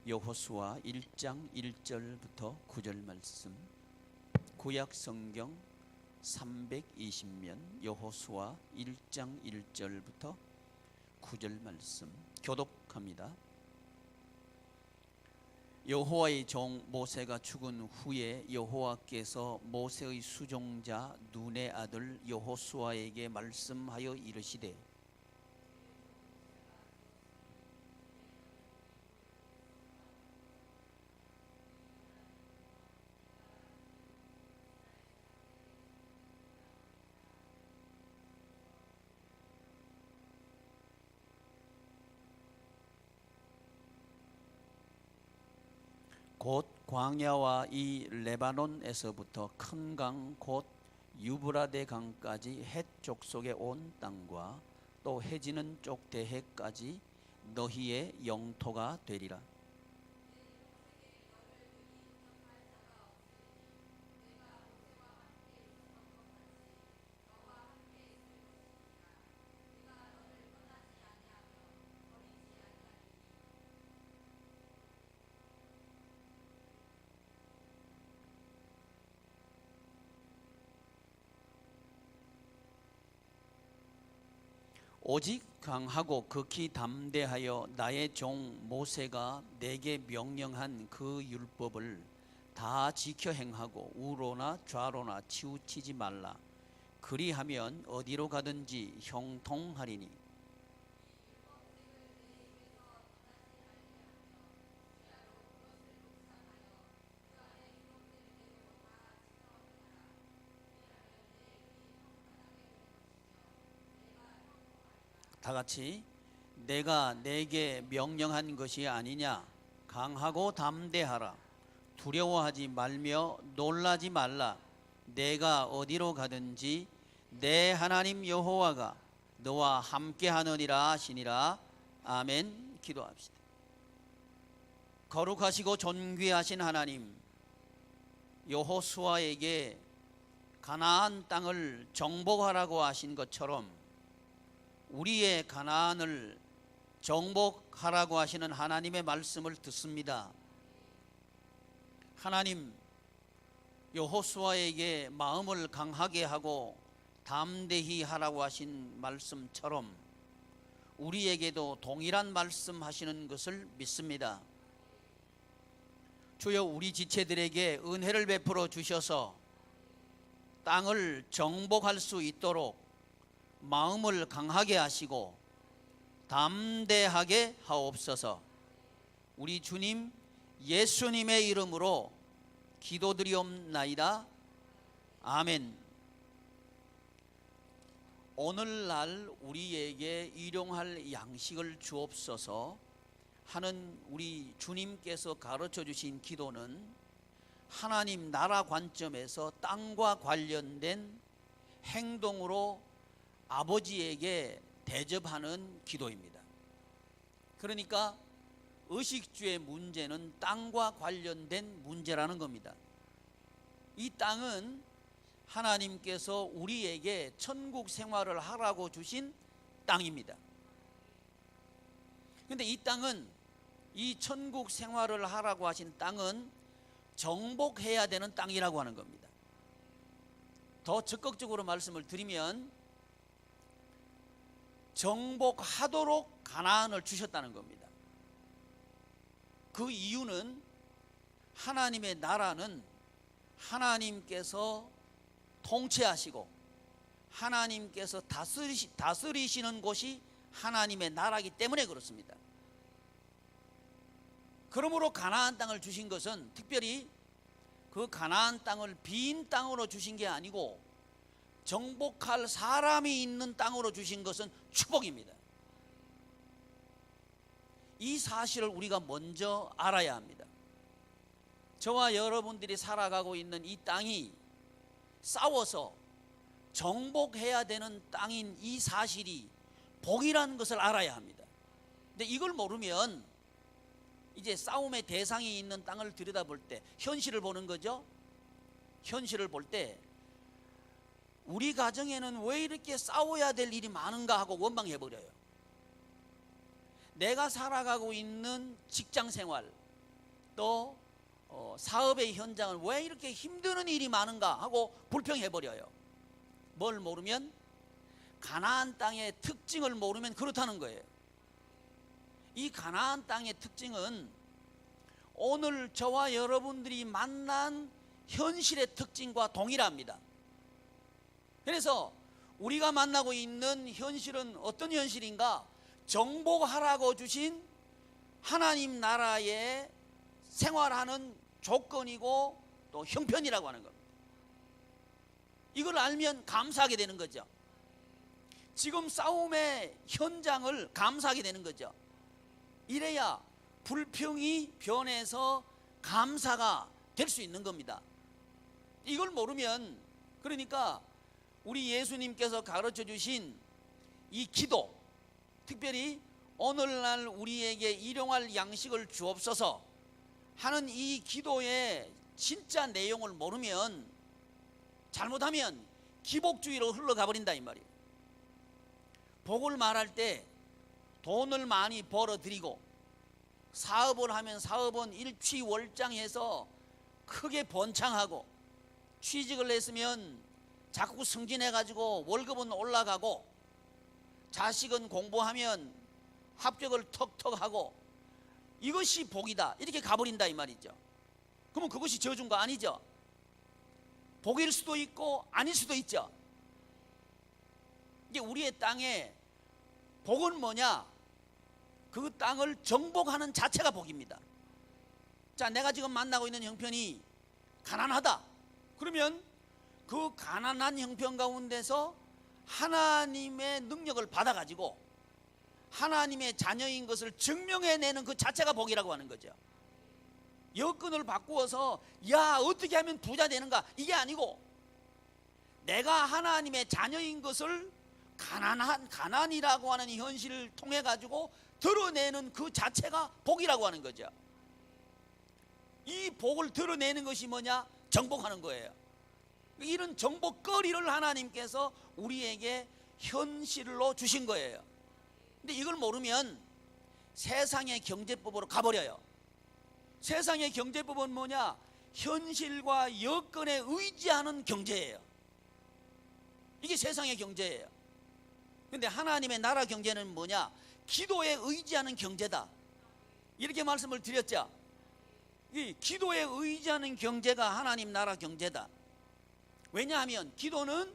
여호수아 1장 1절부터 9절 말씀, 구약 성경 320면 여호수아 1장 1절부터 9절 말씀 교독합니다. 여호와의 종 모세가 죽은 후에 여호와께서 모세의 수종자 눈의 아들 여호수아에게 말씀하여 이르시되, 곧 광야와 이 레바논에서부터 큰 강 곧 유브라데 강까지 헷 족속에 온 땅과 또 해지는 쪽 대해까지 너희의 영토가 되리라. 오직 강하고 극히 담대하여 나의 종 모세가 내게 명령한 그 율법을 다 지켜 행하고 우로나 좌로나 치우치지 말라. 그리하면 어디로 가든지 형통하리니. 다 같이, 내가 내게 명령한 것이 아니냐. 강하고 담대하라. 두려워하지 말며 놀라지 말라. 내가 어디로 가든지 내 하나님 여호와가 너와 함께하느니라 하시니라. 아멘. 기도합시다. 거룩하시고 존귀하신 하나님, 여호수아에게 가나안 땅을 정복하라고 하신 것처럼 우리의 가나안을 정복하라고 하시는 하나님의 말씀을 듣습니다. 하나님, 여호수아에게 마음을 강하게 하고 담대히 하라고 하신 말씀처럼 우리에게도 동일한 말씀 하시는 것을 믿습니다. 주여, 우리 지체들에게 은혜를 베풀어 주셔서 땅을 정복할 수 있도록 마음을 강하게 하시고 담대하게 하옵소서. 우리 주님 예수님의 이름으로 기도드리옵나이다. 아멘. 오늘날 우리에게 일용할 양식을 주옵소서 하는 우리 주님께서 가르쳐 주신 기도는 하나님 나라 관점에서 땅과 관련된 행동으로 아버지에게 대접하는 기도입니다. 그러니까 의식주의 문제는 땅과 관련된 문제라는 겁니다. 이 땅은 하나님께서 우리에게 천국 생활을 하라고 주신 땅입니다. 그런데 이 땅은, 이 천국 생활을 하라고 하신 땅은 정복해야 되는 땅이라고 하는 겁니다. 더 적극적으로 말씀을 드리면 정복하도록 가나안을 주셨다는 겁니다. 그 이유는 하나님의 나라는 하나님께서 통치하시고 하나님께서 다스리시는 곳이 하나님의 나라이기 때문에 그렇습니다. 그러므로 가나안 땅을 주신 것은 특별히 그 가나안 땅을 빈 땅으로 주신 게 아니고 정복할 사람이 있는 땅으로 주신 것은 축복입니다. 이 사실을 우리가 먼저 알아야 합니다. 저와 여러분들이 살아가고 있는 이 땅이 싸워서 정복해야 되는 땅인 이 사실이 복이라는 것을 알아야 합니다. 근데 이걸 모르면 이제 싸움의 대상이 있는 땅을 들여다볼 때 현실을 보는 거죠. 현실을 볼 때 우리 가정에는 왜 이렇게 싸워야 될 일이 많은가 하고 원망해버려요. 내가 살아가고 있는 직장 생활, 또 사업의 현장은 왜 이렇게 힘드는 일이 많은가 하고 불평해버려요. 뭘 모르면, 가나안 땅의 특징을 모르면 그렇다는 거예요. 이 가나안 땅의 특징은 오늘 저와 여러분들이 만난 현실의 특징과 동일합니다. 그래서 우리가 만나고 있는 현실은 어떤 현실인가? 정복하라고 주신 하나님 나라에 생활하는 조건이고 또 형편이라고 하는 겁니다. 이걸 알면 감사하게 되는 거죠. 지금 싸움의 현장을 감사하게 되는 거죠. 이래야 불평이 변해서 감사가 될 수 있는 겁니다. 이걸 모르면, 그러니까 우리 예수님께서 가르쳐 주신 이 기도, 특별히 오늘날 우리에게 일용할 양식을 주옵소서 하는 이 기도의 진짜 내용을 모르면, 잘못하면 기복주의로 흘러가 버린다 이 말이에요. 복을 말할 때 돈을 많이 벌어들이고, 사업을 하면 사업은 일취월장해서 크게 번창하고, 취직을 했으면 자꾸 승진해가지고 월급은 올라가고, 자식은 공부하면 합격을 턱턱 하고, 이것이 복이다 이렇게 가버린다 이 말이죠. 그러면 그것이 저주인 거 아니죠? 복일 수도 있고 아닐 수도 있죠. 이게 우리의 땅에 복은 뭐냐? 그 땅을 정복하는 자체가 복입니다. 자, 내가 지금 만나고 있는 형편이 가난하다. 그러면 그 가난한 형편 가운데서 하나님의 능력을 받아가지고 하나님의 자녀인 것을 증명해내는 그 자체가 복이라고 하는 거죠. 여건을 바꾸어서 야 어떻게 하면 부자 되는가, 이게 아니고 내가 하나님의 자녀인 것을 가난이라고 하는 현실을 통해 가지고 드러내는 그 자체가 복이라고 하는 거죠. 이 복을 드러내는 것이 뭐냐? 정복하는 거예요. 이런 정복거리를 하나님께서 우리에게 현실로 주신 거예요. 근데 이걸 모르면 세상의 경제법으로 가버려요. 세상의 경제법은 뭐냐? 현실과 여건에 의지하는 경제예요. 이게 세상의 경제예요. 근데 하나님의 나라 경제는 뭐냐? 기도에 의지하는 경제다 이렇게 말씀을 드렸죠. 이 기도에 의지하는 경제가 하나님 나라 경제다. 왜냐하면 기도는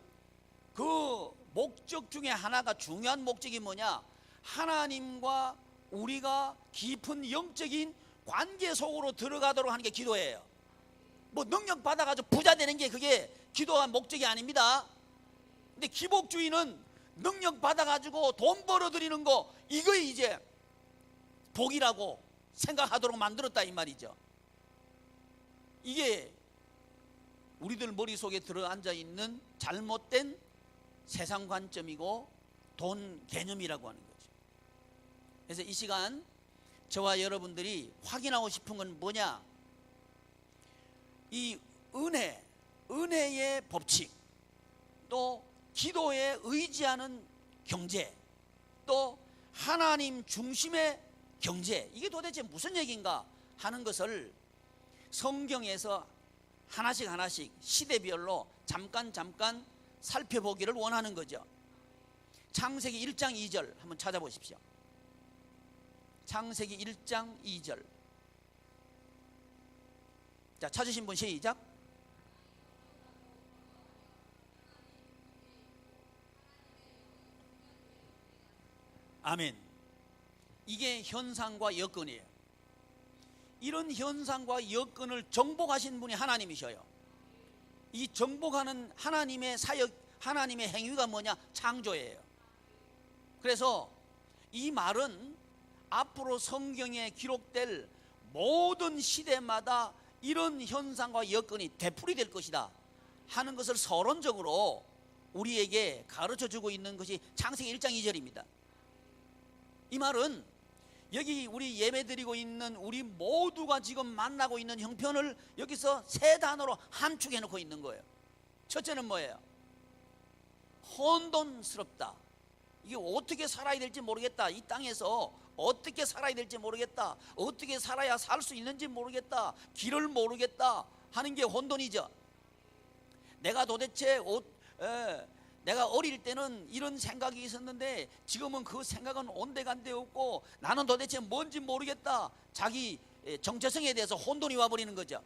그 목적 중에 하나가, 중요한 목적이 뭐냐? 하나님과 우리가 깊은 영적인 관계 속으로 들어가도록 하는 게 기도예요. 뭐 능력 받아가지고 부자 되는 게 그게 기도가 목적이 아닙니다. 근데 기복주의는 능력 받아가지고 돈 벌어들이는 거, 이거 이제 복이라고 생각하도록 만들었다 이 말이죠. 이게 우리들 머릿속에 들어앉아 있는 잘못된 세상 관점이고 돈 개념이라고 하는 거죠. 그래서 이 시간 저와 여러분들이 확인하고 싶은 건 뭐냐? 이 은혜의 법칙, 또 기도에 의지하는 경제, 또 하나님 중심의 경제, 이게 도대체 무슨 얘기인가 하는 것을 성경에서 하나씩 시대별로 잠깐 살펴보기를 원하는 거죠. 창세기 1장 2절 한번 찾아보십시오. 창세기 1장 2절. 자, 찾으신 분 시작. 아멘. 이게 현상과 여건이에요. 이런 현상과 여건을 정복하신 분이 하나님이셔요. 이 정복하는 하나님의 사역, 하나님의 행위가 뭐냐? 창조예요. 그래서 이 말은 앞으로 성경에 기록될 모든 시대마다 이런 현상과 여건이 되풀이될 것이다 하는 것을 서론적으로 우리에게 가르쳐주고 있는 것이 창세기 1장 2절입니다. 이 말은 여기 우리 예배드리고 있는 우리 모두가 지금 만나고 있는 형편을 여기서 세 단어로 함축해 놓고 있는 거예요. 첫째는 뭐예요? 혼돈스럽다. 이게 어떻게 살아야 될지 모르겠다. 이 땅에서 어떻게 살아야 될지 모르겠다, 어떻게 살아야 살 수 있는지 모르겠다, 길을 모르겠다 하는 게 혼돈이죠. 내가 도대체 내가 어릴 때는 이런 생각이 있었는데 지금은 그 생각은 온데간데 없고 나는 도대체 뭔지 모르겠다. 자기 정체성에 대해서 혼돈이 와버리는 거죠.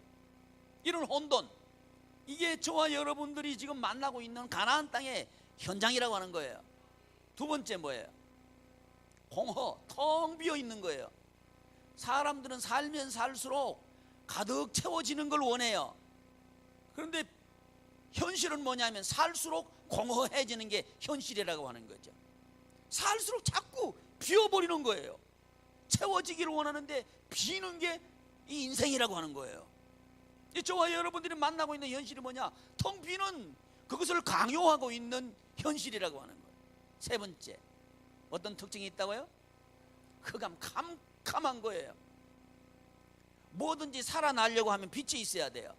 이런 혼돈, 이게 저와 여러분들이 지금 만나고 있는 가나안 땅의 현장이라고 하는 거예요. 두 번째 뭐예요? 공허, 텅 비어 있는 거예요. 사람들은 살면 살수록 가득 채워지는 걸 원해요. 그런데 현실은 뭐냐면 살수록 공허해지는 게 현실이라고 하는 거죠. 살수록 자꾸 비어버리는 거예요. 채워지기를 원하는데 비는 게 이 인생이라고 하는 거예요. 저와 여러분들이 만나고 있는 현실이 뭐냐? 텅 비는 그것을 강요하고 있는 현실이라고 하는 거예요. 세 번째, 어떤 특징이 있다고요? 흑암, 캄캄한 거예요. 뭐든지 살아나려고 하면 빛이 있어야 돼요.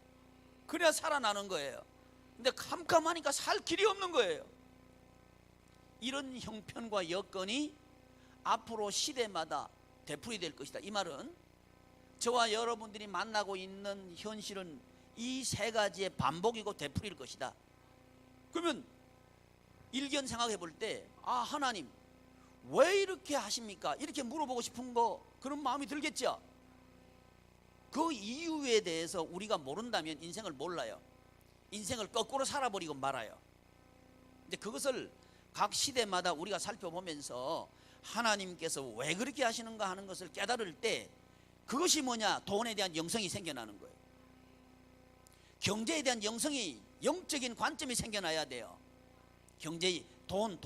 그래야 살아나는 거예요. 근데 캄캄하니까 살 길이 없는 거예요. 이런 형편과 여건이 앞으로 시대마다 되풀이될 것이다. 이 말은 저와 여러분들이 만나고 있는 현실은 이 세 가지의 반복이고 되풀이일 것이다. 그러면 일견 생각해 볼 때, 아, 하나님 왜 이렇게 하십니까? 이렇게 물어보고 싶은 거, 그런 마음이 들겠죠. 그 이유에 대해서 우리가 모른다면 인생을 몰라요. 인생을 거꾸로 살아버리고 말아요. 근데 그것을 각 시대마다 우리가 살펴보면서 하나님께서 왜 그렇게 하시는가 하는 것을 깨달을 때, 그것이 뭐냐? 돈에 대한 영성이 생겨나는 거예요. 경제에 대한 영성이, 영적인 관점이 생겨나야 돼요. 경제, 돈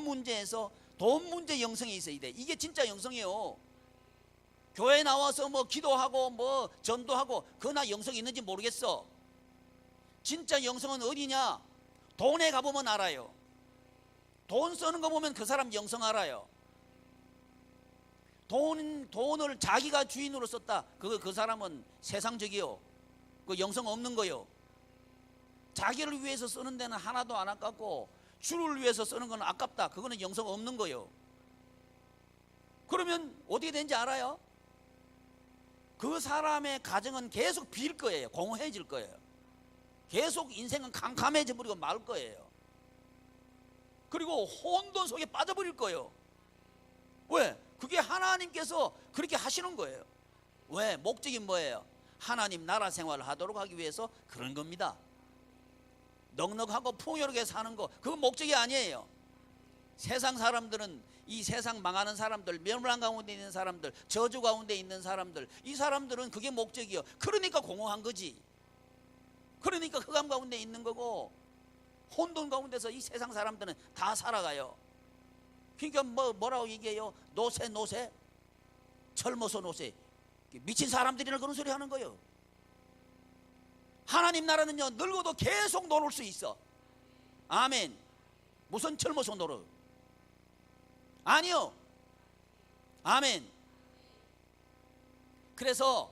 문제에서 돈 문제 영성이 있어야 돼. 이게 진짜 영성이에요. 교회 나와서 뭐 기도하고 뭐 전도하고 그러나 영성이 있는지 모르겠어. 진짜 영성은 어디냐? 돈에 가보면 알아요. 돈 쓰는 거 보면 그 사람 영성 알아요. 돈을 자기가 주인으로 썼다, 그 사람은 세상적이요. 그 영성 없는 거요. 자기를 위해서 쓰는 데는 하나도 안 아깝고 주를 위해서 쓰는 건 아깝다, 그거는 영성 없는 거요. 그러면 어떻게 되는지 알아요? 그 사람의 가정은 계속 빌 거예요. 공허해질 거예요. 계속 인생은 캄캄해져 버리고 말 거예요. 그리고 혼돈 속에 빠져버릴 거예요. 왜? 그게 하나님께서 그렇게 하시는 거예요. 왜? 목적이 뭐예요? 하나님 나라 생활을 하도록 하기 위해서 그런 겁니다. 넉넉하고 풍요롭게 사는 거, 그건 목적이 아니에요. 세상 사람들은, 이 세상 망하는 사람들, 멸망 가운데 있는 사람들, 저주 가운데 있는 사람들, 이 사람들은 그게 목적이요. 그러니까 공허한 거지. 그러니까 흑암 가운데 있는 거고, 혼돈 가운데서 이 세상 사람들은 다 살아가요. 그러니까 뭐라고 얘기해요? 노세, 젊어서 노세. 미친 사람들이나 그런 소리 하는 거예요. 하나님 나라는요, 늙어도 계속 놀을 수 있어. 아멘. 무슨 젊어서 놀어? 아니요. 아멘. 그래서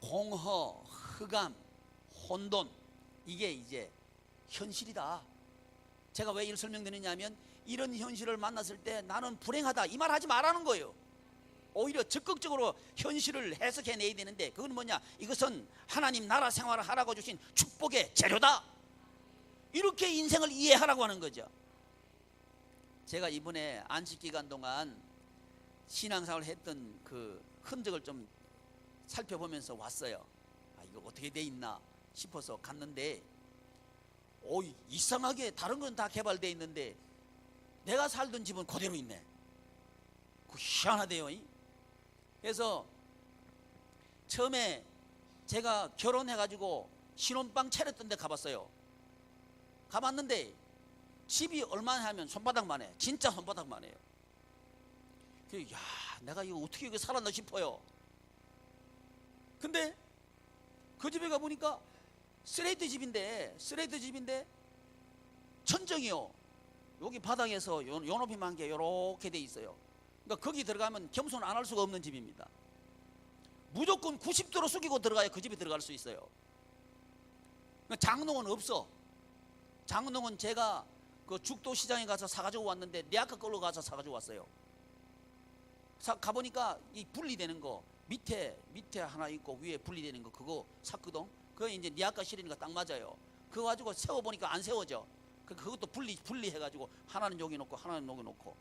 공허, 흑암, 혼돈, 이게 이제 현실이다. 제가 왜 이를 설명드리냐면, 이런 현실을 만났을 때 나는 불행하다, 이 말 하지 말라는 거예요. 오히려 적극적으로 현실을 해석해내야 되는데, 그건 뭐냐? 이것은 하나님 나라 생활을 하라고 주신 축복의 재료다, 이렇게 인생을 이해하라고 하는 거죠. 제가 이번에 안식기간 동안 신앙생활을 했던 그 흔적을 좀 살펴보면서 왔어요. 아, 이거 어떻게 돼 있나 싶어서 갔는데, 이상하게 다른 건 다 개발되어 있는데 내가 살던 집은 그대로 있네. 그 희한하대요. 그래서 처음에 제가 결혼해가지고 신혼방 차렸던 데 가봤어요. 가봤는데 집이 얼마나 하면 손바닥만 해. 진짜 손바닥만 해요. 야, 내가 이거 어떻게 여기 살았나 싶어요. 근데 그 집에 가보니까 쓰레기 집인데 천정이요. 여기 바닥에서 요 높이만 게 요렇게 돼 있어요. 그러니까 거기 들어가면 겸손 안 할 수가 없는 집입니다. 무조건 90도로 숙이고 들어가야 그 집에 들어갈 수 있어요. 그러니까 장롱은 없어. 장롱은 제가 그 죽도 시장에 가서 사가지고 왔는데 내 아까 걸로 가서 사가지고 왔어요. 가보니까 이 분리되는 거 밑에 하나 있고 위에 분리되는 거 그거 샀거든. 그거 이제 니 아까 실으니까 딱 맞아요. 그거 가지고 세워보니까 안 세워져. 그것도 분리해가지고 하나는 여기 놓고 하나는 여기 놓고.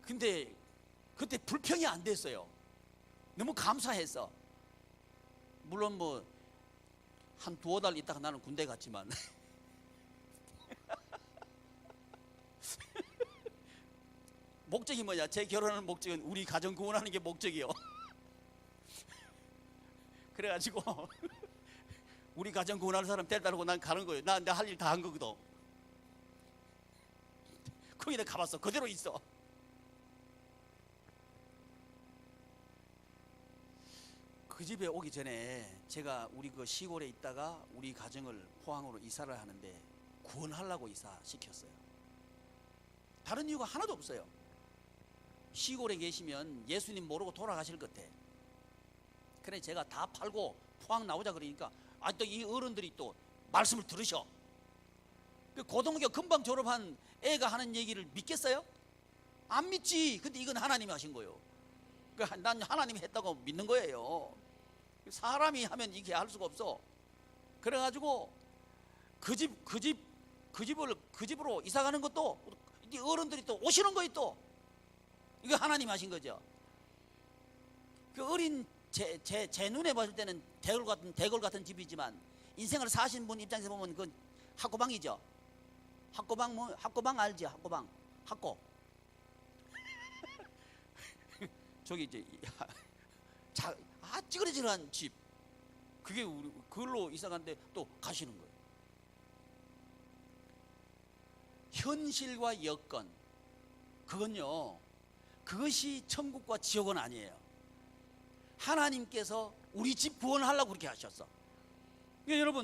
근데 그때 불평이 안 됐어요. 너무 감사해서. 물론 뭐 한 두어 달 있다가 나는 군대 갔지만 목적이 뭐냐? 제 결혼하는 목적은 우리 가정 구원하는 게 목적이요. 그래가지고 우리 가정 구원하는 사람 데려다놓고 난 가는 거예요. 나 할 일 다 한 거거든. 거기 내가 가봤어. 그대로 있어. 그 집에 오기 전에 제가 우리 그 시골에 있다가 우리 가정을 포항으로 이사를 하는데 구원하려고 이사시켰어요. 다른 이유가 하나도 없어요. 시골에 계시면 예수님 모르고 돌아가실 것 같아. 그래 제가 다 팔고 포항 나오자 그러니까 또 이 어른들이 또 말씀을 들으셔. 그 고등학교 금방 졸업한 애가 하는 얘기를 믿겠어요? 안 믿지. 근데 이건 하나님이 하신 거예요. 난 하나님이 했다고 믿는 거예요. 사람이 하면 이게 할 수가 없어. 그래가지고 그 집으로 이사 가는 것도 이 어른들이 또 오시는 거예요. 또 이거 하나님 하신 거죠. 그 어린 제 눈에 봤을 때는 대골 같은 집이지만 인생을 사신 분 입장에서 보면 그건 학고방이죠. 학고방 알죠? 학고 저기 이제 찌그러지는 집 그게 그걸로 이사 갔는데 또 가시는 거예요. 현실과 여건 그건요 그것이 천국과 지옥은 아니에요. 하나님께서 우리 집 구원하려고 그렇게 하셨어. 그러니까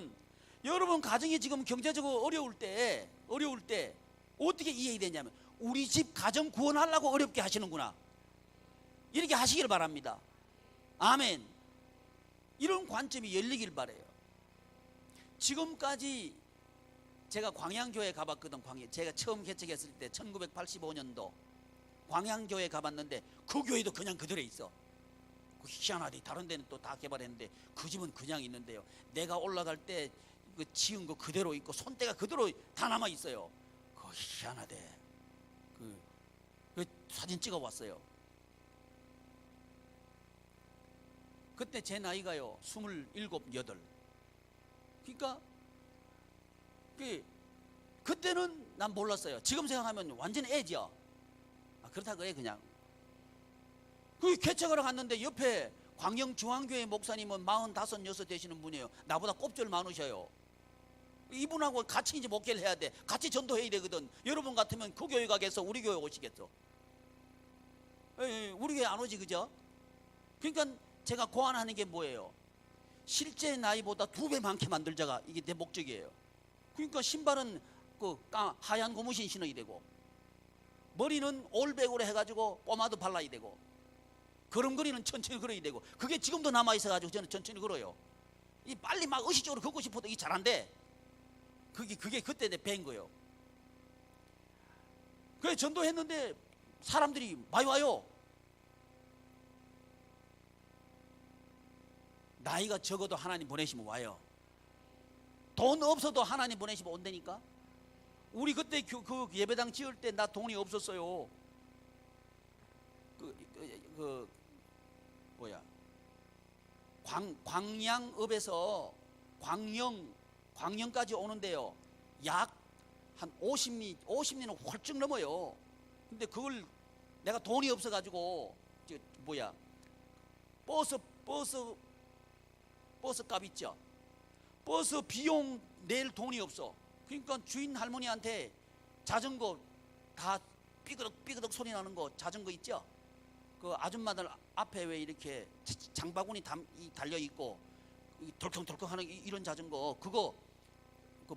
여러분 가정이 지금 경제적으로 어려울 때 어떻게 이해되냐면 우리 집 가정 구원하려고 어렵게 하시는구나 이렇게 하시길 바랍니다. 아멘. 이런 관점이 열리길 바래요. 지금까지 제가 광양교회 가봤거든. 제가 처음 개척했을 때 1985년도 광양교회 가봤는데 그 교회도 그냥 그대로 있어. 희한하디 다른 데는 또 다 개발했는데 그 집은 그냥 있는데요. 내가 올라갈 때 그 지은 거 그대로 있고 손때가 그대로 다 남아 있어요. 그 희한하대. 그 사진 찍어 왔어요. 그때 제 나이가요 27, 8. 그러니까 그때는 난 몰랐어요. 지금 생각하면 완전 애죠. 그렇다고 해 그냥. 그 개척하러 갔는데 옆에 광영중앙교회 목사님은 45, 6 되시는 분이에요. 나보다 꼽절 많으셔요. 이분하고 같이 이제 목회를 해야 돼. 같이 전도해야 되거든. 여러분 같으면 그 교회 가겠어? 우리 교회 오시겠어? 우리 교회 안 오지 그죠? 그러니까 제가 고안하는 게 뭐예요? 실제 나이보다 2배 많게 만들자가 이게 내 목적이에요. 그러니까 신발은 하얀 고무신 신어야 되고 머리는 올백으로 해가지고 포마드 발라야 되고 걸음걸이는 천천히 걸어야 되고 그게 지금도 남아있어가지고 저는 천천히 걸어요. 이 빨리 막 의식적으로 걷고 싶어도 이게 잘 안 돼. 그게 그때 내 배인 거예요. 그래 전도했는데 사람들이 많이 와요. 나이가 적어도 하나님 보내시면 와요. 돈 없어도 하나님 보내시면 온다니까. 우리 그때 그 예배당 지을 때 나 돈이 없었어요. 광양읍에서 광영까지 오는데요. 약 한 50리는 훌쩍 넘어요. 근데 그걸 내가 돈이 없어가지고 버스 값 있죠. 버스 비용 낼 돈이 없어. 그러니까 주인 할머니한테 자전거 다 삐그덕 소리 나는 거 자전거 있죠. 그 아줌마들 앞에 왜 이렇게 장바구니 달려 있고 덜컹덜컹 하는 이런 자전거 그거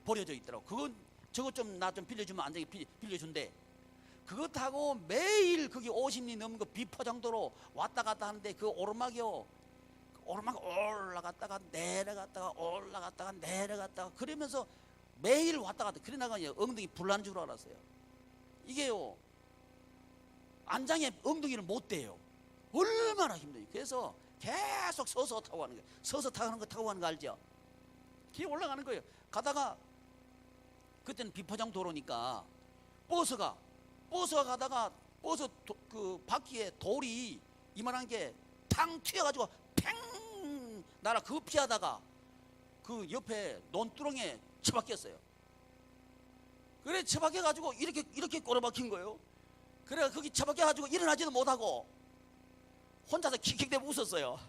버려져 있더라고. 저거 좀 나 좀 빌려주면 안 되게 빌려준대. 그거 타고 매일 그게 50리 넘은 거 비포장도로 왔다 갔다 하는데 그 오르막이요. 오르막 올라갔다가 내려갔다가 그러면서 매일 왔다 갔다. 그래 나가 엉덩이 불난 줄 알았어요. 이게요 안장에 엉덩이를 못 대요. 얼마나 힘들어요. 그래서 계속 서서 타고 가는 거예요. 서서 타고 가는 거 알죠? 기 올라가는 거예요. 가다가 그때는 비포장 도로니까 버스가 가다가 버스 그 바퀴에 돌이 이만한 게 탕 튀어가지고 팽 날아 그 피하다가 그 옆에 논두렁에 처박혔어요. 그래 처박혀가지고 이렇게 꼬라박힌 거예요. 그래 거기 처박혀가지고 일어나지도 못하고 혼자서 킥킥대며 웃었어요.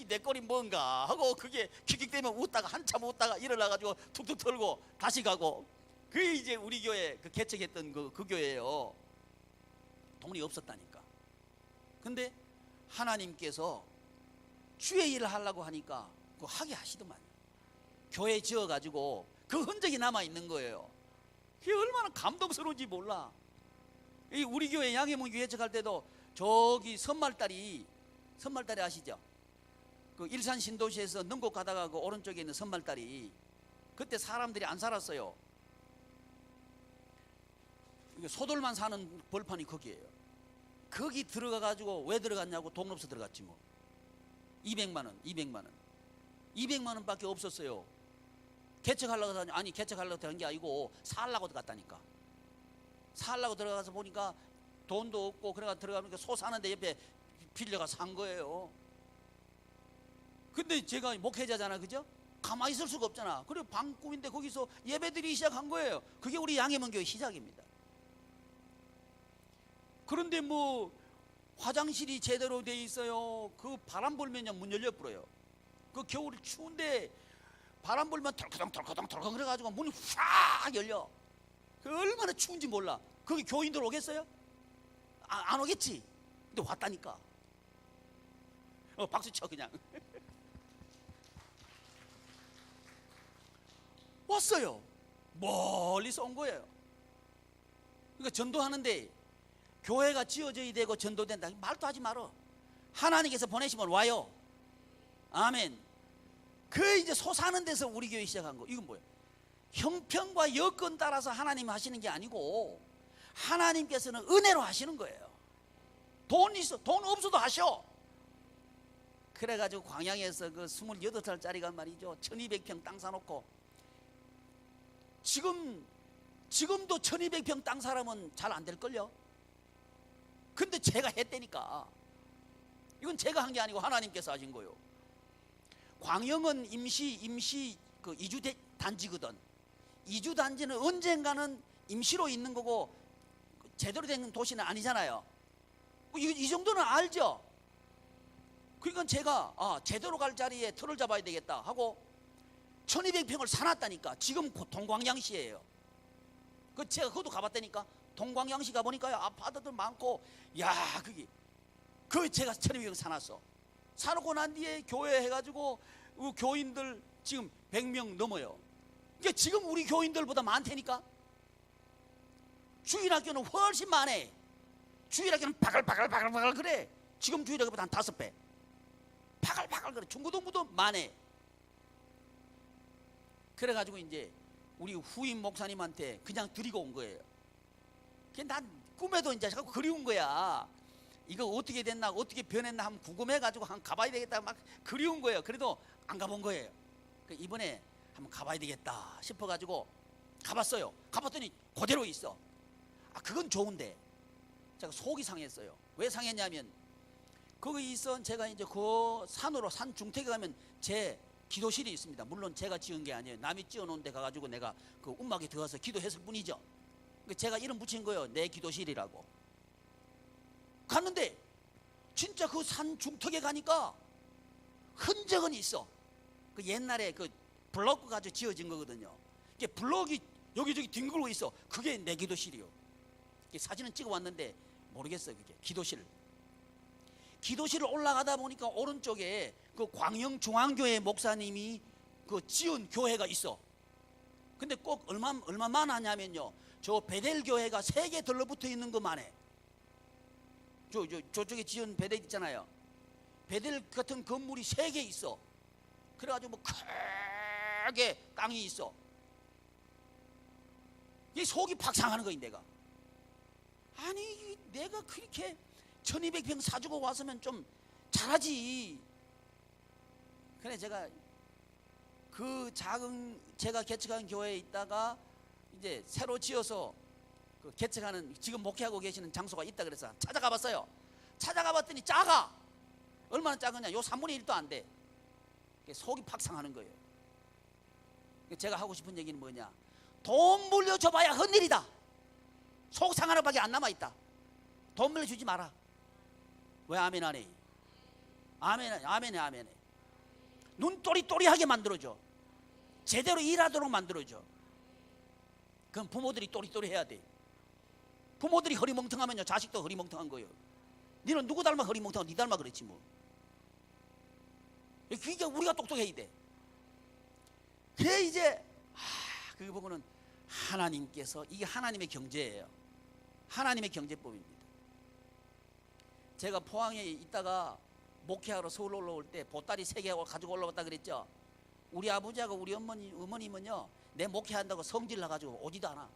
내 꼴이 뭔가 하고 그게 킥킥대며 웃다가 한참 웃다가 일어나가지고 툭툭 털고 다시 가고. 그게 이제 우리 교회 그 개척했던 그 교회예요. 돈이 없었다니까. 근데 하나님께서 주의 일을 하려고 하니까 그거 하게 하시더만. 교회 지어가지고 그 흔적이 남아있는 거예요. 그게 얼마나 감동스러운지 몰라. 이 우리 교회 양해문 교회 개척할 때도 저기 선말다리 아시죠? 그 일산 신도시에서 능곡 가다가 그 오른쪽에 있는 선말다리, 그때 사람들이 안 살았어요. 소돌만 사는 벌판이 거기에요. 거기 들어가가지고 왜 들어갔냐고 돈 없어 들어갔지 뭐. 200만 원 밖에 없었어요. 개척하려고 아니 개척하려고 들어간 게 아니고 살라고 들어갔다니까. 살라고 들어가서 보니까 돈도 없고 그래가 들어가니까 소 사는데 옆에 빌려가 산 거예요. 근데 제가 목회자잖아, 그죠? 가만히 있을 수가 없잖아. 그리고 방꿈인데 거기서 예배드리기 시작한 거예요. 그게 우리 양해문 교회 시작입니다. 그런데 뭐 화장실이 제대로 돼 있어요. 그 바람 불면요 문 열려 버려요. 그 겨울이 추운데 바람 불면 털커덩 그래가지고 문이 확 열려. 그 얼마나 추운지 몰라. 거기 교인들 오겠어요? 안 오겠지. 근데 왔다니까. 박수 쳐 그냥. 왔어요. 멀리서 온 거예요. 그러니까 전도하는데 교회가 지어져야 되고 전도된다. 말도 하지 말어. 하나님께서 보내시면 와요. 아멘. 그 이제 소 사는 데서 우리 교회 시작한 거. 이건 뭐예요? 형편과 여건 따라서 하나님 하시는 게 아니고 하나님께서는 은혜로 하시는 거예요. 돈 없어도 하셔. 그래가지고 광양에서 그 28살짜리가 말이죠, 1200평 땅 사놓고, 지금도 1200평 땅 사람은 잘 안 될걸요. 근데 제가 했다니까. 이건 제가 한 게 아니고 하나님께서 하신 거예요. 광영은 임시 그 이주 단지거든. 이주 단지는 언젠가는 임시로 있는 거고 제대로 된 도시는 아니잖아요. 이 정도는 알죠. 그러니까 제가 제대로 갈 자리에 틀을 잡아야 되겠다 하고 1200평을 사놨다니까. 지금 동광양시예요. 제가 그것도 가봤다니까. 동광양시 가보니까요, 아파트들 많고, 야, 제가 1200평 사놨어. 사놓고 난 뒤에 교회 해가지고 교인들 지금 100명 넘어요. 그러니까 지금 우리 교인들보다 많다니까. 주일학교는 훨씬 많아. 주일학교는 바글바글 그래. 지금 주일학교보다 한 5배 바글바글 그래. 중고등부도 많아. 그래가지고 이제 우리 후임 목사님한테 그냥 드리고 온 거예요. 난 꿈에도 이제 자꾸 그리운 거야. 이거 어떻게 됐나, 어떻게 변했나 한번 궁금해가지고 한번 가봐야 되겠다 막 그리운 거예요. 그래도 안 가본 거예요. 이번에 한번 가봐야 되겠다 싶어가지고 가봤어요. 가봤더니 그대로 있어. 그건 좋은데 제가 속이 상했어요. 왜 상했냐면 거기 있어 제가 이제 그 산으로 산 중턱에 가면 제 기도실이 있습니다. 물론 제가 지은 게 아니에요. 남이 지어놓은 데 가가지고 내가 그 움막에 들어가서 기도했을 뿐이죠. 제가 이름 붙인 거예요. 내 기도실이라고. 갔는데 진짜 그 산 중턱에 가니까 흔적은 있어. 그 옛날에 그 블록 가지고 지어진 거거든요. 이게 블록이 여기저기 뒹굴고 있어. 그게 내 기도실이요. 사진은 찍어 왔는데 모르겠어요. 그게 기도실을 올라가다 보니까 오른쪽에 그 광영중앙교회 목사님이 그 지은 교회가 있어. 근데 꼭 얼마만 하냐면요, 저 베델 교회가 3개 들러붙어 있는 것만 해. 저쪽에 지은 베델 있잖아요. 베델 같은 건물이 3개 있어. 그래가지고 뭐 크게 땅이 있어. 이 속이 팍 상하는 거인 내가. 아니 내가 그렇게 1200평 사주고 왔으면 좀 잘하지. 그래 제가 그 작은 제가 개척한 교회에 있다가 이제 새로 지어서 그 개척하는 지금 목회하고 계시는 장소가 있다 그래서 찾아가 봤어요. 찾아가 봤더니 작아. 얼마나 작으냐, 요 3분의 1도 안 돼. 속이 팍 상하는 거예요. 제가 하고 싶은 얘기는 뭐냐, 돈 물려줘봐야 헛일이다. 속 상하는 밖에 안 남아있다. 돈 물려주지 마라. 왜 아멘 안 해? 아멘, 아멘해, 아멘해. 눈 또리또리하게 만들어줘. 제대로 일하도록 만들어줘. 그럼 부모들이 또리또리 해야 돼. 부모들이 허리멍텅하면요 자식도 허리멍텅한 거예요. 너는 누구 닮아 허리멍텅하고 니 닮아 그랬지 뭐. 그러니까 우리가 똑똑해야 돼. 그래 이제 그거 보고는 하나님께서, 이게 하나님의 경제예요. 하나님의 경제법입니다. 제가 포항에 있다가 목회하러 서울 올라올 때 보따리 3개 가지고 올라왔다 그랬죠. 우리 아버지하고 우리 어머님은요 내 목회한다고 성질 나가지고 오지도 않아.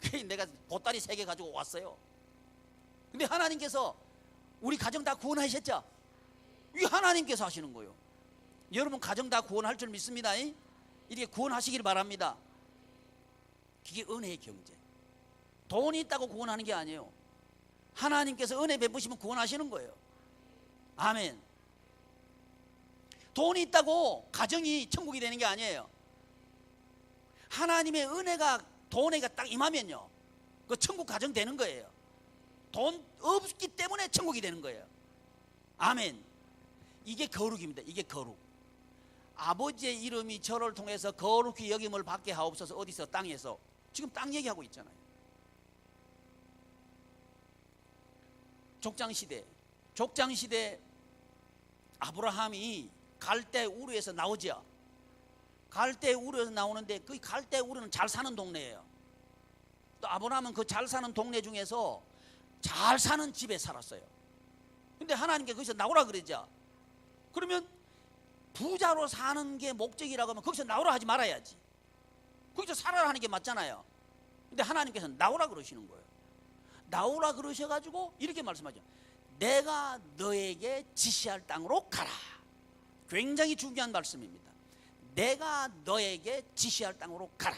그래서 내가 보따리 3개 가지고 왔어요. 근데 하나님께서 우리 가정 다 구원하셨죠. 이게 하나님께서 하시는 거예요. 여러분 가정 다 구원할 줄 믿습니다. 이렇게 구원하시길 바랍니다. 그게 은혜의 경제. 돈이 있다고 구원하는 게 아니에요. 하나님께서 은혜 베푸시면 구원하시는 거예요. 아멘. 돈이 있다고 가정이 천국이 되는 게 아니에요. 하나님의 은혜가 돈에가 딱 임하면요 그 천국 가정 되는 거예요. 돈 없기 때문에 천국이 되는 거예요. 아멘. 이게 거룩입니다. 이게 거룩. 아버지의 이름이 저를 통해서 거룩히 여김을 받게 하옵소서. 어디서? 땅에서. 지금 땅 얘기하고 있잖아요. 족장시대 아브라함이 갈대 우르에서 나오죠. 갈대 우르에서 나오는데 그 갈대 우르는 잘 사는 동네예요. 또 아브라함은 그 잘 사는 동네 중에서 잘 사는 집에 살았어요. 근데 하나님께 거기서 나오라 그러죠. 그러면 부자로 사는 게 목적이라고 하면 거기서 나오라 하지 말아야지. 거기서 살아라 하는 게 맞잖아요. 근데 하나님께서 나오라 그러시는 거예요. 나오라 그러셔가지고 이렇게 말씀하죠. 내가 너에게 지시할 땅으로 가라. 굉장히 중요한 말씀입니다. 내가 너에게 지시할 땅으로 가라.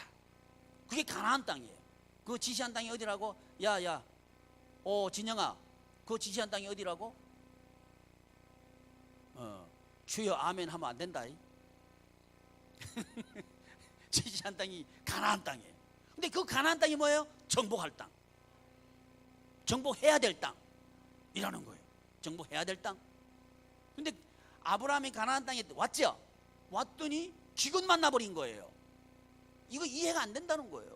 그게 가나안 땅이에요. 그 지시한 땅이 어디라고? 야야 진영아, 그 지시한 땅이 어디라고? 주여 아멘 하면 안 된다. 지시한 땅이 가나안 땅이에요. 근데 그 가나안 땅이 뭐예요? 정복할 땅, 정복해야 될 땅이라는 거예요. 정복해야 될 땅. 근데 아브라함이 가나안 땅에 왔죠. 왔더니 기근 만나버린 거예요. 이거 이해가 안 된다는 거예요.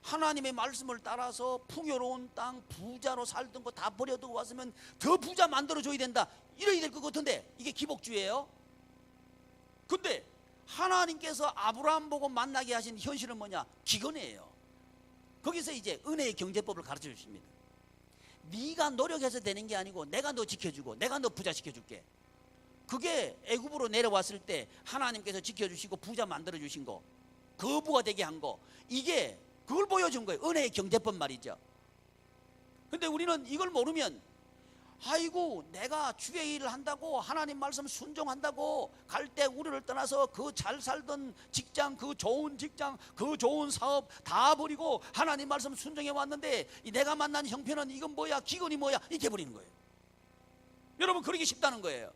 하나님의 말씀을 따라서 풍요로운 땅, 부자로 살던 거 다 버려두고 왔으면 더 부자 만들어줘야 된다, 이래야 될 것 같은데 이게 기복주의예요. 근데 하나님께서 아브라함 보고 만나게 하신 현실은 뭐냐? 기근이에요. 거기서 이제 은혜의 경제법을 가르쳐 주십니다. 네가 노력해서 되는 게 아니고 내가 너 지켜주고 내가 너 부자 시켜줄게. 그게 애굽으로 내려왔을 때 하나님께서 지켜주시고 부자 만들어주신 거, 거부가 되게 한 거, 이게 그걸 보여준 거예요. 은혜의 경제법 말이죠. 근데 우리는 이걸 모르면 아이고 내가 주의 일을 한다고 하나님 말씀 순종한다고 갈대 우르를 떠나서 그 잘 살던 직장, 그 좋은 직장, 그 좋은 사업 다 버리고 하나님 말씀 순종해 왔는데 내가 만난 형편은 이건 뭐야, 기근이 뭐야, 이렇게 버리는 거예요. 여러분 그러기 쉽다는 거예요.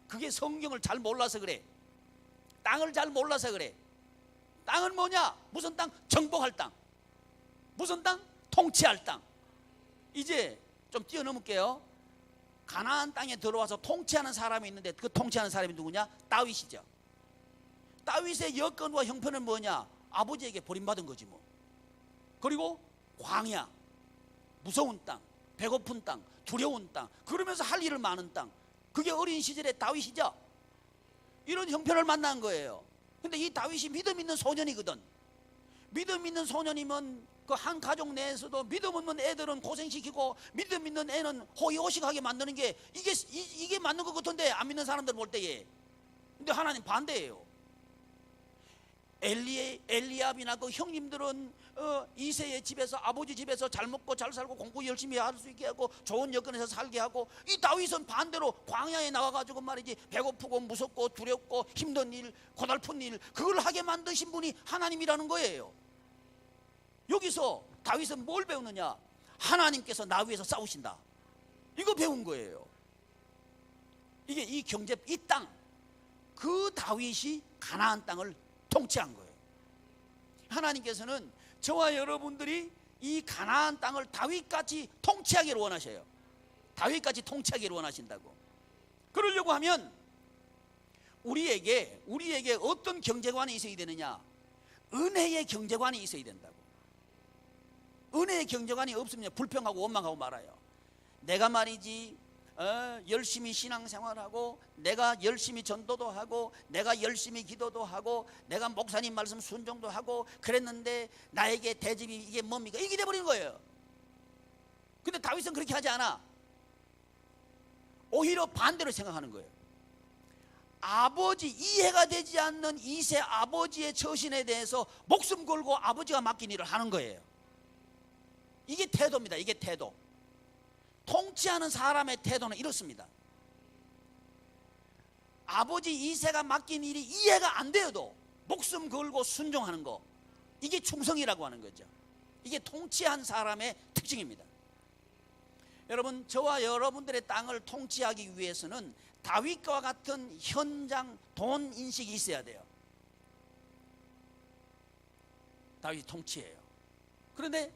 그게 성경을 잘 몰라서 그래. 땅을 잘 몰라서 그래. 땅은 뭐냐? 무슨 땅? 정복할 땅. 무슨 땅? 통치할 땅. 이제 좀 뛰어넘을게요. 가나안 땅에 들어와서 통치하는 사람이 있는데 그 통치하는 사람이 누구냐? 다윗이죠. 다윗의 여건과 형편은 뭐냐? 아버지에게 버림받은 거지 뭐. 그리고 광야, 무서운 땅, 배고픈 땅, 두려운 땅, 그러면서 할 일을 많은 땅. 그게 어린 시절의 다윗이죠. 이런 형편을 만난 거예요. 근데 이 다윗이 믿음 있는 소년이거든. 믿음 있는 소년이면 그 한 가족 내에서도 믿음 없는 애들은 고생시키고 믿음 있는 애는 호의호식하게 만드는 게 이게 맞는 것 같은데 안 믿는 사람들 볼 때에. 근데 하나님 반대예요. 엘리압이나 그 형님들은 이새의 집에서, 아버지 집에서 잘 먹고 잘 살고 공부 열심히 할 수 있게 하고 좋은 여건에서 살게 하고, 이 다윗은 반대로 광야에 나와가지고 말이지 배고프고 무섭고 두렵고 힘든 일, 고달픈 일, 그걸 하게 만드신 분이 하나님이라는 거예요. 여기서 다윗은 뭘 배우느냐? 하나님께서 나 위해서 싸우신다, 이거 배운 거예요. 이게 이 경제, 이 땅, 그 다윗이 가나안 땅을 통치한 거예요. 하나님께서는 저와 여러분들이 이 가나안 땅을 다윗같이 통치하기를 원하셔요. 다윗같이 통치하기를 원하신다고. 그러려고 하면 우리에게 어떤 경제관이 있어야 되느냐? 은혜의 경제관이 있어야 된다고. 은혜의 경제관이 없으면 불평하고 원망하고 말아요. 내가 말이지 열심히 신앙생활하고, 내가 열심히 전도도 하고, 내가 열심히 기도도 하고, 내가 목사님 말씀 순종도 하고 그랬는데 나에게 대접이 이게 뭡니까? 이게 돼버리는 거예요. 근데 다윗은 그렇게 하지 않아. 오히려 반대로 생각하는 거예요. 아버지, 이해가 되지 않는 이세 아버지의 처신에 대해서 목숨 걸고 아버지가 맡긴 일을 하는 거예요. 이게 태도입니다. 이게 태도. 통치하는 사람의 태도는 이렇습니다. 아버지 이세가 맡긴 일이 이해가 안 되어도 목숨 걸고 순종하는 거, 이게 충성이라고 하는 거죠. 이게 통치한 사람의 특징입니다. 여러분, 저와 여러분들의 땅을 통치하기 위해서는 다윗과 같은 현장 돈 인식이 있어야 돼요. 다윗이 통치해요. 그런데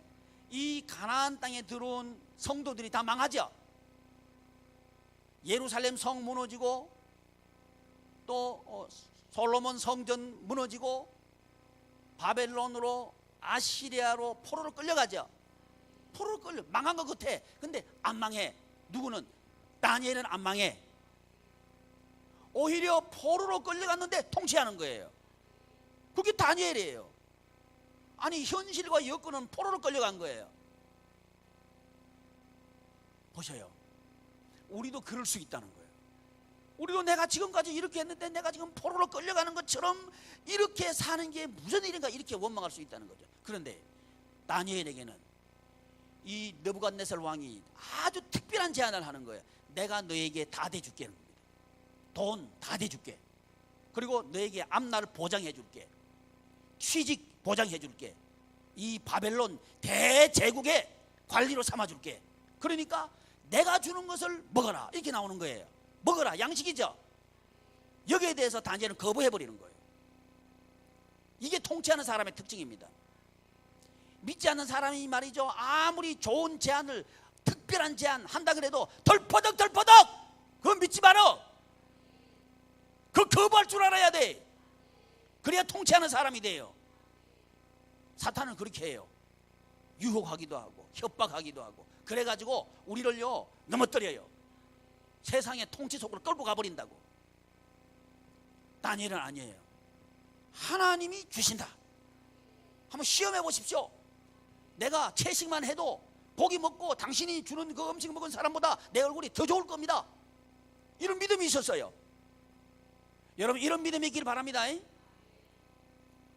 이 가나안 땅에 들어온 성도들이 다 망하죠. 예루살렘 성 무너지고, 또 솔로몬 성전 무너지고, 바벨론으로, 아시리아로 포로로 끌려가죠. 포로로 끌려, 망한 것 같아. 근데 안 망해. 누구는? 다니엘은 안 망해. 오히려 포로로 끌려갔는데 통치하는 거예요. 그게 다니엘이에요. 아니, 현실과 여건은 포로로 끌려간 거예요. 보셔요. 우리도 그럴 수 있다는 거예요. 우리도 내가 지금까지 이렇게 했는데 내가 지금 포로로 끌려가는 것처럼 이렇게 사는 게 무슨 일인가, 이렇게 원망할 수 있다는 거죠. 그런데 다니엘에게는 이 느부갓네살 왕이 아주 특별한 제안을 하는 거예요. 내가 너에게 다 대줄게. 돈 다 대줄게. 그리고 너에게 앞날을 보장해 줄게. 취직 보장해 줄게. 이 바벨론 대제국의 관리로 삼아 줄게. 그러니까 내가 주는 것을 먹어라, 이렇게 나오는 거예요. 먹어라, 양식이죠. 여기에 대해서 다니엘은 거부해 버리는 거예요. 이게 통치하는 사람의 특징입니다. 믿지 않는 사람이 말이죠, 아무리 좋은 제안을, 특별한 제안 한다 그래도 덜퍼덕 그거 믿지 마라. 그거 거부할 줄 알아야 돼. 그래야 통치하는 사람이 돼요. 사탄은 그렇게 해요. 유혹하기도 하고 협박하기도 하고, 그래가지고 우리를요 넘어뜨려요. 세상의 통치 속으로 끌고 가버린다고. 다니엘은 아니에요. 하나님이 주신다. 한번 시험해 보십시오. 내가 채식만 해도 고기 먹고 당신이 주는 그 음식 먹은 사람보다 내 얼굴이 더 좋을 겁니다. 이런 믿음이 있었어요. 여러분, 이런 믿음이 있기를 바랍니다.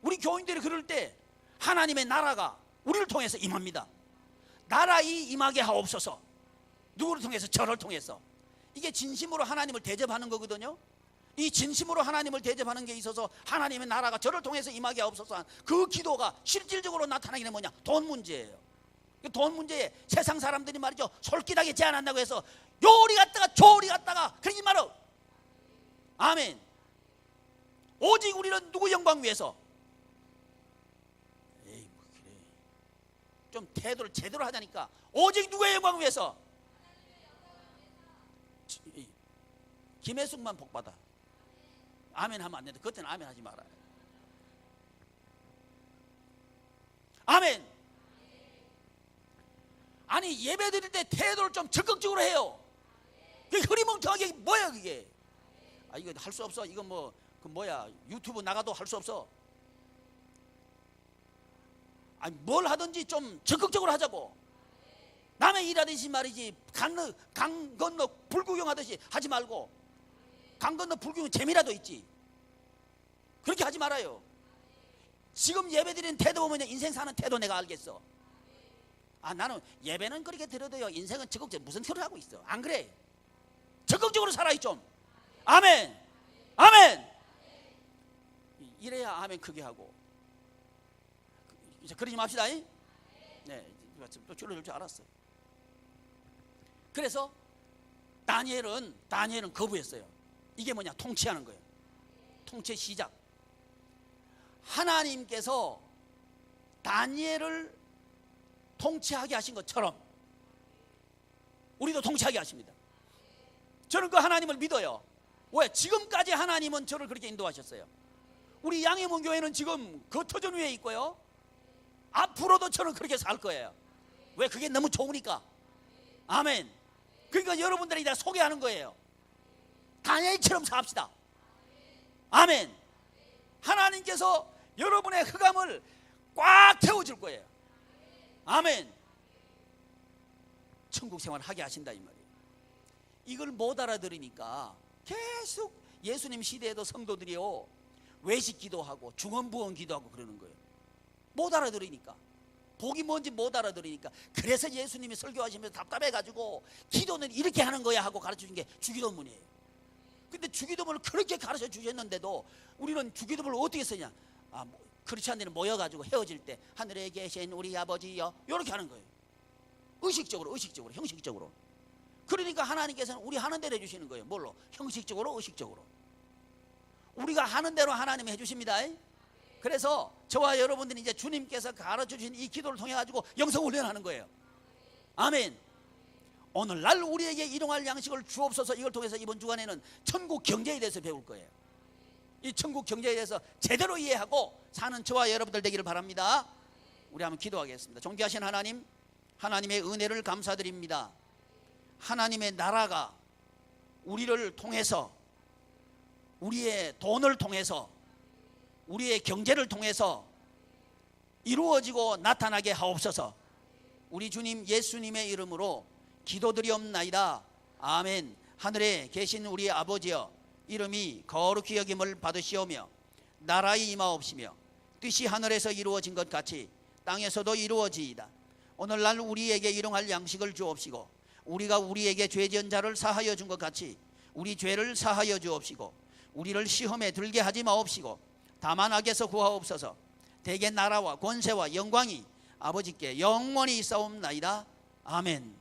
우리 교인들이 그럴 때 하나님의 나라가 우리를 통해서 임합니다. 나라이 임하게 하옵소서. 누구를 통해서? 저를 통해서. 이게 진심으로 하나님을 대접하는 거거든요. 이 진심으로 하나님을 대접하는 게 있어서 하나님의 나라가 저를 통해서 임하게 하옵소서, 그 기도가 실질적으로 나타나는 게 뭐냐? 돈 문제예요. 돈 문제에 세상 사람들이 말이죠, 솔깃하게 제안한다고 해서 요리 갔다가 저리 갔다가 그러지 말어. 아멘. 오직 우리는 누구 영광 위해서? 에이, 뭐 그래. 좀 태도를 제대로 하자니까. 오직 누구의 영광 위해서? 김혜숙만 복받아. 아멘 하면 안 되는데 그때는 아멘 하지 말아요. 아멘. 아니, 예배 드릴 때 태도를 좀 적극적으로 해요. 그게 흐리멍텅하게 뭐야 그게? 아, 이거 할 수 없어. 이거 뭐 그 뭐야, 유튜브 나가도 할 수 없어. 아니, 뭘 하든지 좀 적극적으로 하자고. 남의 일하듯이 말이지, 강 건너 불구경하듯이 하지 말고. 강 건너 불구경 재미라도 있지. 그렇게 하지 말아요. 지금 예배드리는 태도 보면 인생 사는 태도 내가 알겠어. 아, 나는 예배는 그렇게 드려도요 인생은 적극적으로 무슨 소리를 하고 있어. 안 그래? 적극적으로 살아있 좀. 아멘. 아멘. 이래야 아멘 크게 하고. 이제 그러지 맙시다. 네, 또 줄여줄 줄 알았어요. 그래서 다니엘은 거부했어요. 이게 뭐냐? 통치하는 거예요. 통치 시작. 하나님께서 다니엘을 통치하게 하신 것처럼 우리도 통치하게 하십니다. 저는 그 하나님을 믿어요. 왜? 지금까지 하나님은 저를 그렇게 인도하셨어요. 우리 양해문 교회는 지금 그 터전 위에 있고요, 앞으로도 저는 그렇게 살 거예요. 왜? 그게 너무 좋으니까. 아멘. 그러니까 여러분들이 다 소개하는 거예요. 다니엘처럼 삽시다. 아멘. 하나님께서 여러분의 흑암을 꽉 채워줄 거예요. 아멘. 천국 생활 하게 하신다 이 말이에요. 이걸 못 알아들으니까 계속 예수님 시대에도 성도들이요 외식 기도하고 중언부언 기도하고 그러는 거예요. 못 알아들으니까, 복이 뭔지 못 알아들으니까. 그래서 예수님이 설교하시면서 답답해가지고 기도는 이렇게 하는 거야 하고 가르쳐준 게 주기도문이에요. 근데 주기도문을 그렇게 가르쳐 주셨는데도 우리는 주기도문을 어떻게 쓰냐? 크리스찬들이 모여가지고 헤어질 때 하늘에 계신 우리 아버지여 이렇게 하는 거예요. 의식적으로 형식적으로. 그러니까 하나님께서는 우리 하는 대로 해주시는 거예요. 뭘로? 형식적으로, 의식적으로. 우리가 하는 대로 하나님이 해주십니다. 그래서 저와 여러분들이 이제 주님께서 가르쳐주신 이 기도를 통해 가지고 영성 훈련하는 거예요. 아멘. 오늘날 우리에게 일용할 양식을 주옵소서. 이걸 통해서 이번 주간에는 천국 경제에 대해서 배울 거예요. 이 천국 경제에 대해서 제대로 이해하고 사는 저와 여러분들 되기를 바랍니다. 우리 한번 기도하겠습니다. 존귀하신 하나님, 하나님의 은혜를 감사드립니다. 하나님의 나라가 우리를 통해서, 우리의 돈을 통해서, 우리의 경제를 통해서 이루어지고 나타나게 하옵소서. 우리 주님 예수님의 이름으로 기도드리옵나이다. 아멘. 하늘에 계신 우리 아버지여, 이름이 거룩히 여김을 받으시오며 나라의 임하옵시며 뜻이 하늘에서 이루어진 것 같이 땅에서도 이루어지이다. 오늘날 우리에게 일용할 양식을 주옵시고 우리가 우리에게 죄 지은 자를 사하여 준 것 같이 우리 죄를 사하여 주옵시고 우리를 시험에 들게 하지 마옵시고 다만 악에서 구하옵소서. 대개 나라와 권세와 영광이 아버지께 영원히 있사옵나이다. 아멘.